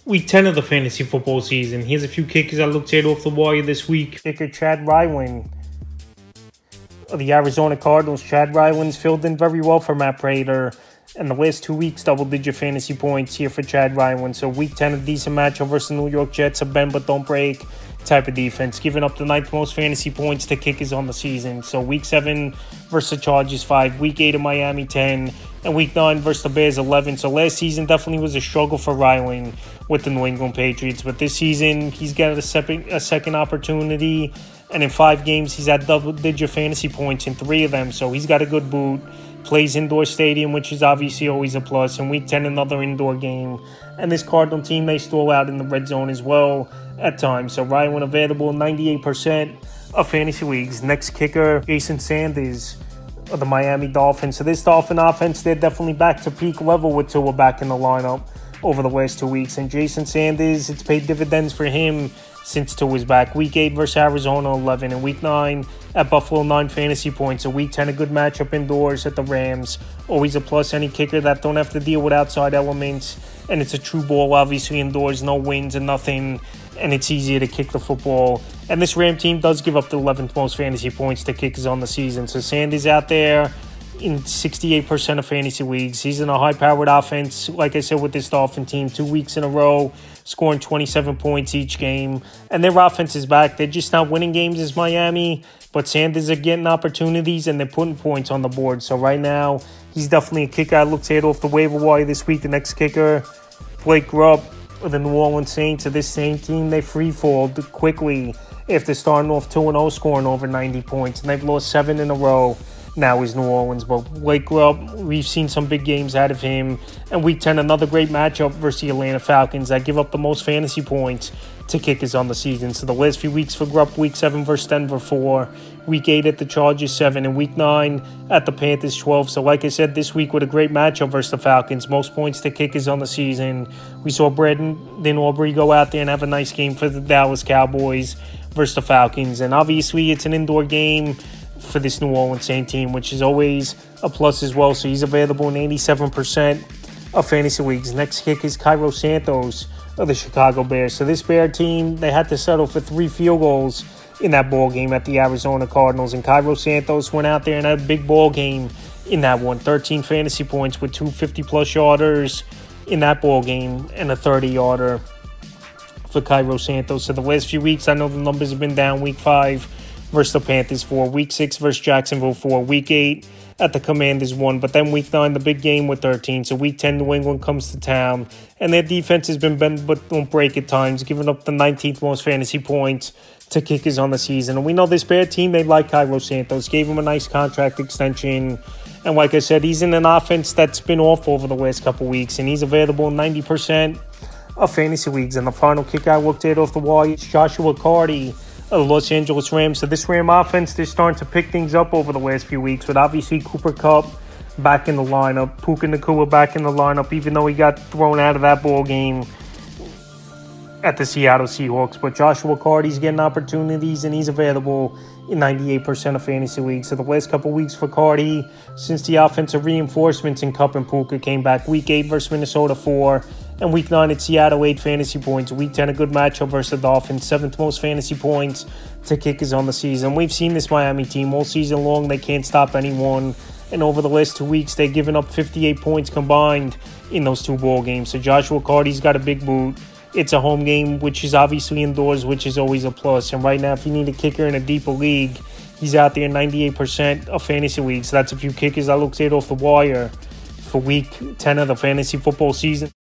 Week 10 of the fantasy football season. Here's a few kickers I looked at off the wire this week. Kicker Chad Ryland of the Arizona Cardinals. Chad Ryland's filled in very well for Matt Prater. And the last 2 weeks, double-digit fantasy points here for Chad Ryland. So week 10, a decent matchup versus the New York Jets, a bend but don't break type of defense, giving up the 9th most fantasy points to kickers on the season. So week 7 versus the Chargers 5, week 8 of Miami 10, and week 9 versus the Bears 11. So last season definitely was a struggle for Ryland with the New England Patriots, but this season he's got a second opportunity, and in 5 games he's had double-digit fantasy points in 3 of them. So he's got a good boot. Plays indoor stadium, which is obviously always a plus. In week 10, another indoor game. And this Cardinal team, they stall out in the red zone as well at times. So Ryland available in 98% of fantasy leagues. Next kicker, Jason Sanders of the Miami Dolphins. So this Dolphin offense, they're definitely back to peak level with Tua back in the lineup over the last 2 weeks. And Jason Sanders, it's paid dividends for him since Tua's back. Week 8 versus Arizona 11, and week 9 at Buffalo 9 fantasy points. So week 10 a good matchup indoors at the Rams. Always a plus, any kicker that don't have to deal with outside elements, and it's a true ball obviously indoors, no winds and nothing, and it's easier to kick the football. And this Ram team does give up the 11th most fantasy points to kickers on the season. So Sanders out there in 68% of fantasy leagues. He's in a high-powered offense, like I said, with this Dolphin team, 2 weeks in a row, scoring 27 points each game. And their offense is back. They're just not winning games as Miami, but Sanders are getting opportunities, and they're putting points on the board. So right now, he's definitely a kicker I looked at off the waiver wire this week. The next kicker, Blake Grubb of the New Orleans Saints. So this same team, they free-falled quickly after starting off 2-0, scoring over 90 points. And they've lost 7 in a row. Now is New Orleans, but Blake Grubb, we've seen some big games out of him. And week 10, another great matchup versus the Atlanta Falcons that give up the most fantasy points to kickers on the season. So the last few weeks for Grubb, week 7 versus Denver 4, week 8 at the Chargers 7, and week 9 at the Panthers 12. So like I said, this week with a great matchup versus the Falcons, most points to kickers on the season. We saw Brandon Aubrey go out there and have a nice game for the Dallas Cowboys versus the Falcons. And obviously it's an indoor game for this New Orleans Saints team, which is always a plus as well. So he's available in 87% of fantasy leagues. Next kick is Cairo Santos of the Chicago Bears. So this Bear team, they had to settle for 3 field goals in that ball game at the Arizona Cardinals, and Cairo Santos went out there and had a big ball game in that one. 13 fantasy points with 2 50-plus yarders in that ball game and a 30-yarder for Cairo Santos. So the last few weeks, I know the numbers have been down. Week 5 versus the Panthers 4, week 6 versus Jacksonville 4, week 8 at the Commanders 1, but then week 9 the big game with 13. So week 10 New England comes to town, and their defense has been bend but don't break at times, giving up the 19th most fantasy points to kickers on the season. And we know this Bear team, they like Cairo Santos, gave him a nice contract extension, and like I said, he's in an offense that's been off over the last couple weeks, and he's available in 90% of fantasy leagues. And the final kick I looked at off the wall is Joshua Carty of the Los Angeles Rams. So this Ram offense, they're starting to pick things up over the last few weeks, with obviously Cooper Kupp back in the lineup, Puka Nacua back in the lineup, even though he got thrown out of that ball game at the Seattle Seahawks. But Joshua Carty's getting opportunities, and he's available in 98% of fantasy leagues. So the last couple weeks for Carty, since the offensive reinforcements in Kupp and Puka came back, week 8 versus Minnesota 4, and week 9 at Seattle 8 fantasy points. Week 10 a good matchup versus the Dolphins, 7th most fantasy points to kickers on the season. We've seen this Miami team all season long. They can't stop anyone. And over the last 2 weeks, they've given up 58 points combined in those 2 ball games. So Joshua Carty's got a big boot. It's a home game, which is obviously indoors, which is always a plus. And right now, if you need a kicker in a deeper league, he's out there in 98% of fantasy leagues. So that's a few kickers I looked at off the wire for week 10 of the fantasy football season.